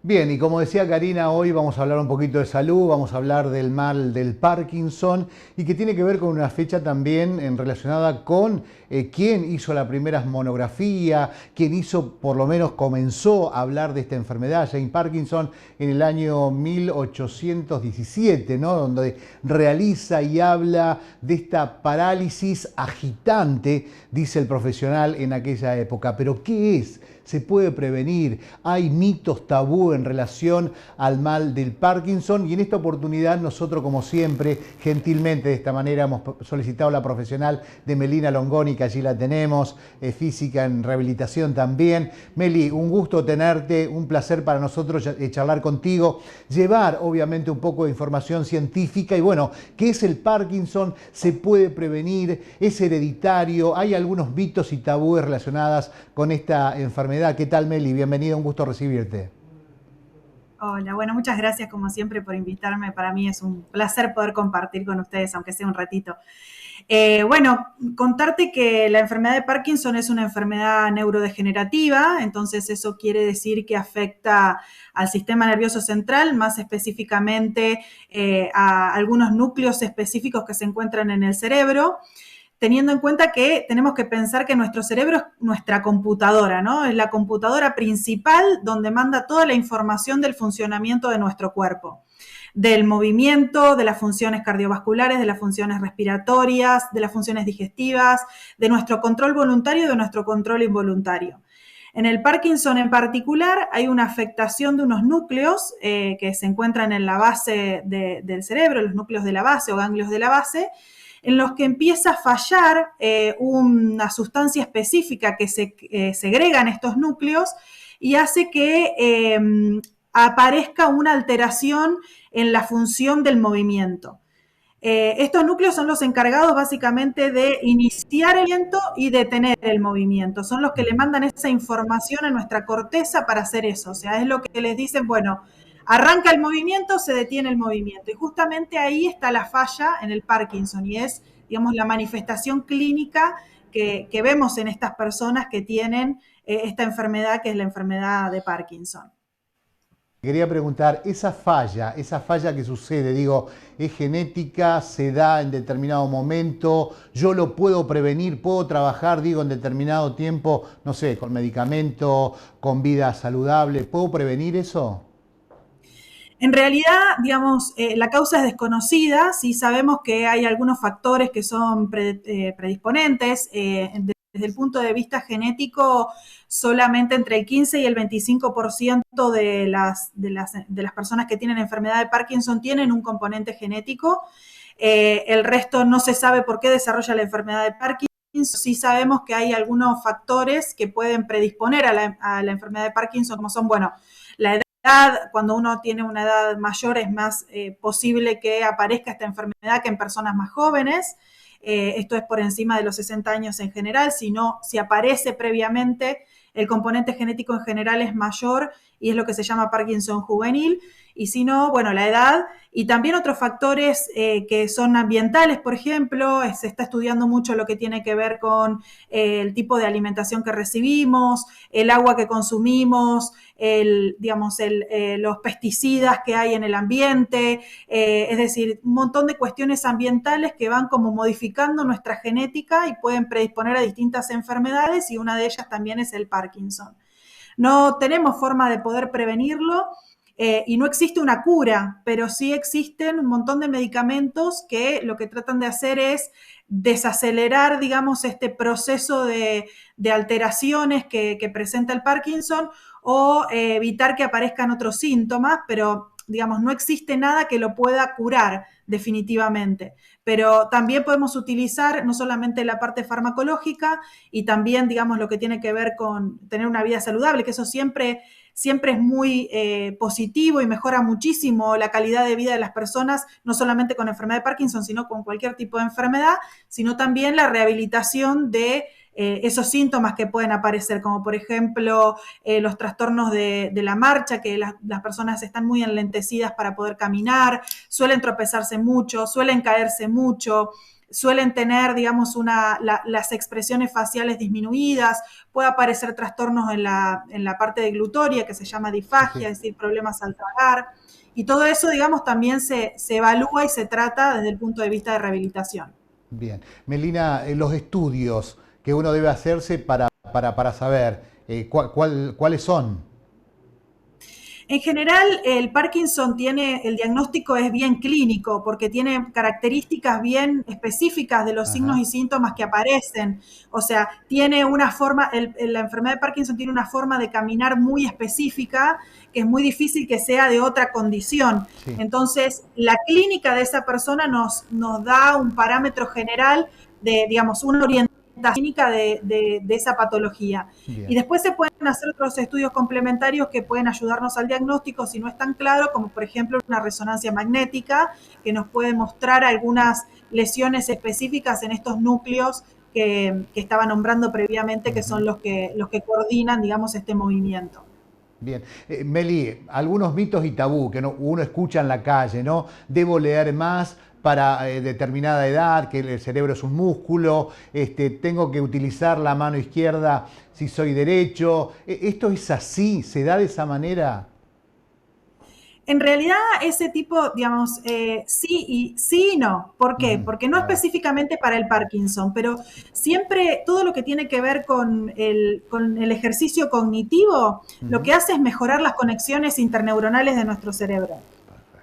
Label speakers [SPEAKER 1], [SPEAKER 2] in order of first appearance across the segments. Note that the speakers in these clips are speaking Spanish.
[SPEAKER 1] Bien, y como decía Karina, hoy vamos a hablar un poquito de salud, vamos a hablar del mal del Parkinson y que tiene que ver con una fecha también relacionada con quién hizo la primera monografía, quién hizo, por lo menos comenzó a hablar de esta enfermedad, Jane Parkinson, en el año 1817, ¿no? Donde realiza y habla de esta parálisis agitante, dice el profesional en aquella época. Pero ¿qué es? ¿Se puede prevenir? Hay mitos tabú en relación al mal del Parkinson y en esta oportunidad nosotros, como siempre, gentilmente de esta manera hemos solicitado a la profesional de Melina Longoni, que allí la tenemos, física en rehabilitación también. Meli, un gusto tenerte, un placer para nosotros charlar contigo, llevar obviamente un poco de información científica y bueno, ¿qué es el Parkinson? ¿Se puede prevenir? ¿Es hereditario? ¿Hay algunos mitos y tabúes relacionados con esta enfermedad? ¿Qué tal, Meli? Bienvenida, un gusto recibirte.
[SPEAKER 2] Hola, bueno, muchas gracias como siempre por invitarme. Para mí es un placer poder compartir con ustedes, aunque sea un ratito. Bueno, contarte que la enfermedad de Parkinson es una enfermedad neurodegenerativa, entonces eso quiere decir que afecta al sistema nervioso central, más específicamente a algunos núcleos específicos que se encuentran en el cerebro, teniendo en cuenta que tenemos que pensar que nuestro cerebro es nuestra computadora, ¿no? Es la computadora principal donde manda toda la información del funcionamiento de nuestro cuerpo, del movimiento, de las funciones cardiovasculares, de las funciones respiratorias, de las funciones digestivas, de nuestro control voluntario y de nuestro control involuntario. En el Parkinson en particular hay una afectación de unos núcleos que se encuentran en la base del cerebro, los núcleos de la base o ganglios de la base, en los que empieza a fallar una sustancia específica que se segrega en estos núcleos y hace que aparezca una alteración en la función del movimiento. Estos núcleos son los encargados básicamente de iniciar el movimiento y detener el movimiento. Son los que le mandan esa información a nuestra corteza para hacer eso. O sea, es lo que les dicen, bueno, arranca el movimiento, se detiene el movimiento. Y justamente ahí está la falla en el Parkinson y es, digamos, la manifestación clínica que vemos en estas personas que tienen esta enfermedad que es la enfermedad de Parkinson.
[SPEAKER 1] Quería preguntar, esa falla que sucede, digo, ¿es genética? ¿Se da en determinado momento? ¿Yo lo puedo prevenir? ¿Puedo trabajar, digo, en determinado tiempo, no sé, con medicamento, con vida saludable? ¿Puedo prevenir eso?
[SPEAKER 2] En realidad, digamos, la causa es desconocida, sí sabemos que hay algunos factores que son predisponentes. Desde el punto de vista genético, solamente entre el 15 y el 25% de las personas que tienen enfermedad de Parkinson tienen un componente genético. El resto no se sabe por qué desarrolla la enfermedad de Parkinson. Sí sabemos que hay algunos factores que pueden predisponer a la enfermedad de Parkinson, como son, bueno, la edad, cuando uno tiene una edad mayor es más posible que aparezca esta enfermedad que en personas más jóvenes. Esto es por encima de los 60 años en general, si aparece previamente, el componente genético en general es mayor y es lo que se llama Parkinson juvenil, y si no, bueno, la edad y también otros factores que son ambientales, por ejemplo, se está estudiando mucho lo que tiene que ver con el tipo de alimentación que recibimos, el agua que consumimos, los pesticidas que hay en el ambiente, es decir, un montón de cuestiones ambientales que van como modificando nuestra genética y pueden predisponer a distintas enfermedades y una de ellas también es el Parkinson. No tenemos forma de poder prevenirlo y no existe una cura, pero sí existen un montón de medicamentos que lo que tratan de hacer es desacelerar, digamos, este proceso de alteraciones que presenta el Parkinson o evitar que aparezcan otros síntomas, pero digamos, no existe nada que lo pueda curar definitivamente. Pero también podemos utilizar no solamente la parte farmacológica y también, digamos, lo que tiene que ver con tener una vida saludable, que eso siempre es muy positivo y mejora muchísimo la calidad de vida de las personas, no solamente con enfermedad de Parkinson, sino con cualquier tipo de enfermedad, sino también la rehabilitación de esos síntomas que pueden aparecer, como por ejemplo los trastornos de la marcha, que las personas están muy enlentecidas para poder caminar, suelen tropezarse mucho, suelen caerse mucho, suelen tener, digamos, las expresiones faciales disminuidas, puede aparecer trastornos en la parte de glutoria, que se llama
[SPEAKER 1] Sí,
[SPEAKER 2] disfagia,
[SPEAKER 1] sí.
[SPEAKER 2] es decir, problemas al tragar. Y todo eso, digamos, también se evalúa y se trata desde el punto de vista de rehabilitación.
[SPEAKER 1] Bien. Melina, los estudios que uno debe hacerse para saber cuáles son.
[SPEAKER 2] En general, el Parkinson el diagnóstico es bien clínico porque tiene características bien específicas de los signos
[SPEAKER 1] Ajá.
[SPEAKER 2] y síntomas que aparecen. O sea, tiene una forma, la enfermedad de Parkinson tiene una forma de caminar muy específica que es muy difícil que sea de otra condición.
[SPEAKER 1] Sí.
[SPEAKER 2] Entonces, la clínica de esa persona nos da un parámetro general de, digamos, una orientación clínica de esa patología. Y
[SPEAKER 1] Bien.
[SPEAKER 2] después se pueden hacer otros estudios complementarios que pueden ayudarnos al diagnóstico si no es tan claro, como por ejemplo una resonancia magnética que nos puede mostrar algunas lesiones específicas en estos núcleos que estaba nombrando previamente, que son
[SPEAKER 1] Ujú.
[SPEAKER 2] los que coordinan, digamos, este movimiento.
[SPEAKER 1] Bien. Meli, algunos mitos y tabú que uno escucha en la calle, ¿no? Debo leer más para determinada edad, que el cerebro es un músculo, tengo que utilizar la mano izquierda si soy derecho. ¿Esto es así? ¿Se da de esa manera?
[SPEAKER 2] En realidad, ese tipo, digamos, sí y no. ¿Por qué?
[SPEAKER 1] Ujú.
[SPEAKER 2] Porque no
[SPEAKER 1] A ver.
[SPEAKER 2] específicamente para el Parkinson, pero siempre todo lo que tiene que ver con el ejercicio cognitivo, lo
[SPEAKER 1] Ujú.
[SPEAKER 2] que hace es mejorar las conexiones interneuronales de nuestro cerebro.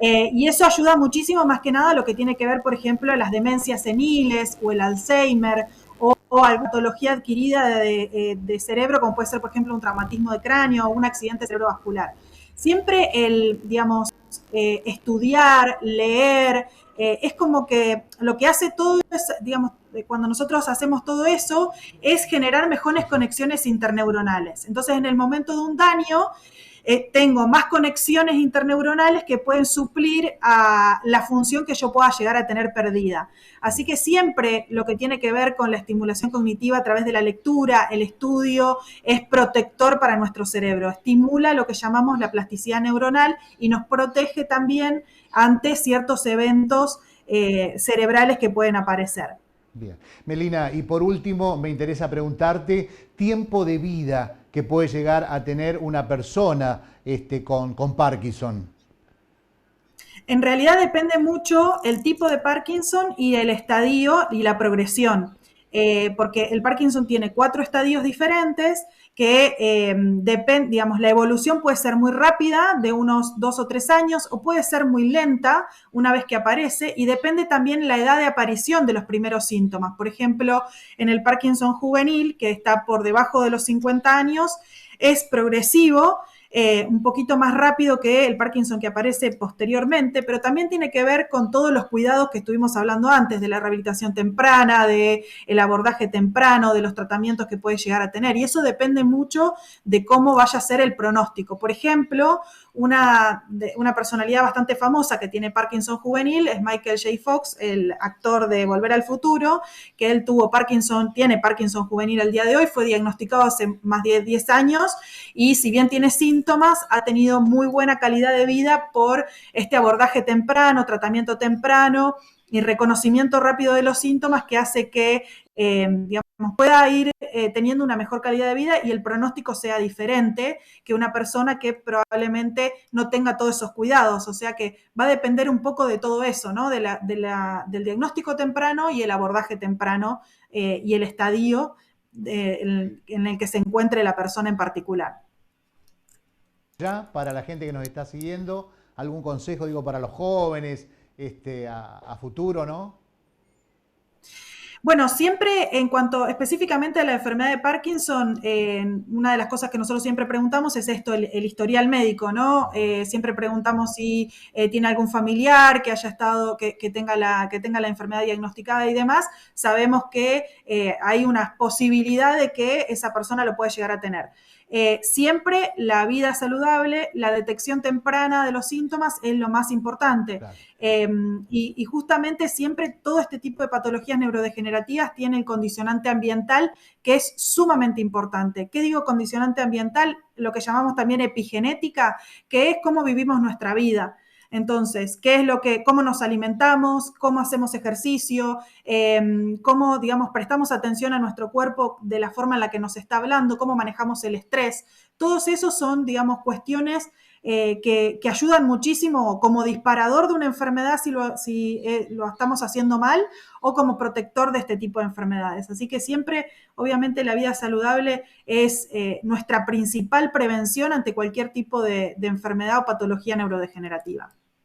[SPEAKER 2] Y eso ayuda muchísimo, más que nada, a lo que tiene que ver, por ejemplo, las demencias seniles o el Alzheimer o alguna patología adquirida de cerebro, como puede ser, por ejemplo, un traumatismo de cráneo o un accidente cerebrovascular. Siempre digamos, estudiar, leer, es como que lo que hace todo es, digamos, cuando nosotros hacemos todo eso, es generar
[SPEAKER 1] Sí,
[SPEAKER 2] mejores
[SPEAKER 1] sí.
[SPEAKER 2] conexiones interneuronales. Entonces, en el momento de un daño, tengo más conexiones interneuronales que pueden suplir a la función que yo pueda llegar a tener perdida. Así
[SPEAKER 1] Bien.
[SPEAKER 2] que siempre lo que tiene que ver con la estimulación cognitiva a través de la lectura, el estudio, es protector para nuestro cerebro. Estimula lo que llamamos la plasticidad neuronal y nos protege también ante ciertos eventos cerebrales que pueden aparecer.
[SPEAKER 1] Bien. Melina, y por último, me interesa preguntarte, tiempo de vida que puede llegar a tener una persona con Parkinson.
[SPEAKER 2] En realidad depende mucho el tipo de Parkinson y el estadio y la progresión, porque el Parkinson tiene 4 estadios diferentes que digamos, la evolución puede ser muy rápida, de unos 2 o 3 años, o puede ser muy lenta una vez que aparece, y depende también la edad de aparición de los primeros síntomas. Por ejemplo, en el Parkinson juvenil, que está por debajo de los 50 años, es progresivo, un poquito más rápido que el Parkinson que aparece posteriormente, pero también tiene que ver con todos los cuidados que estuvimos hablando antes, de la rehabilitación temprana, del abordaje temprano, de los tratamientos que puede llegar a tener. Y eso depende mucho de cómo vaya a ser el pronóstico. Por ejemplo, una personalidad bastante famosa que tiene Parkinson juvenil es Michael J. Fox, el actor de Volver al Futuro, que él tiene Parkinson juvenil al día de hoy, fue diagnosticado hace más de 10 años y si bien tiene síntomas, ha tenido muy buena calidad de vida por este abordaje temprano, tratamiento temprano y reconocimiento rápido de los síntomas que hace que digamos, pueda ir teniendo una mejor calidad de vida y el pronóstico sea diferente que una persona que probablemente no tenga todos esos cuidados. O sea que va a depender un poco de todo eso, ¿no? Del diagnóstico temprano y el abordaje temprano y el estadio en el que se encuentre la persona en particular.
[SPEAKER 1] Ya, para la gente que nos está siguiendo, algún consejo, digo, para los jóvenes, a futuro, ¿no?
[SPEAKER 2] Bueno, siempre en cuanto específicamente a la enfermedad de Parkinson, una de las cosas que nosotros siempre preguntamos es esto, el historial médico, ¿no? Siempre preguntamos si tiene algún familiar que haya estado, que tenga la enfermedad diagnosticada y demás. Sabemos que hay una posibilidad de que esa persona lo puede llegar a tener. siempre la vida saludable, la detección temprana de los síntomas es lo más importante.
[SPEAKER 1] Claro.
[SPEAKER 2] Y justamente siempre todo este tipo de patologías neurodegenerativas tiene el condicionante ambiental, que es sumamente importante. ¿Qué digo condicionante ambiental? Lo que llamamos también epigenética, que es cómo vivimos nuestra vida. Entonces, cómo nos alimentamos, cómo hacemos ejercicio, cómo, digamos, prestamos atención a nuestro cuerpo de la forma en la que nos está hablando, cómo manejamos el estrés. Todos esos son, digamos, cuestiones que ayudan muchísimo como disparador de una enfermedad si lo estamos haciendo mal, o como protector de este tipo de enfermedades. Así que siempre, obviamente, la vida saludable es nuestra principal prevención ante cualquier tipo de enfermedad o patología neurodegenerativa.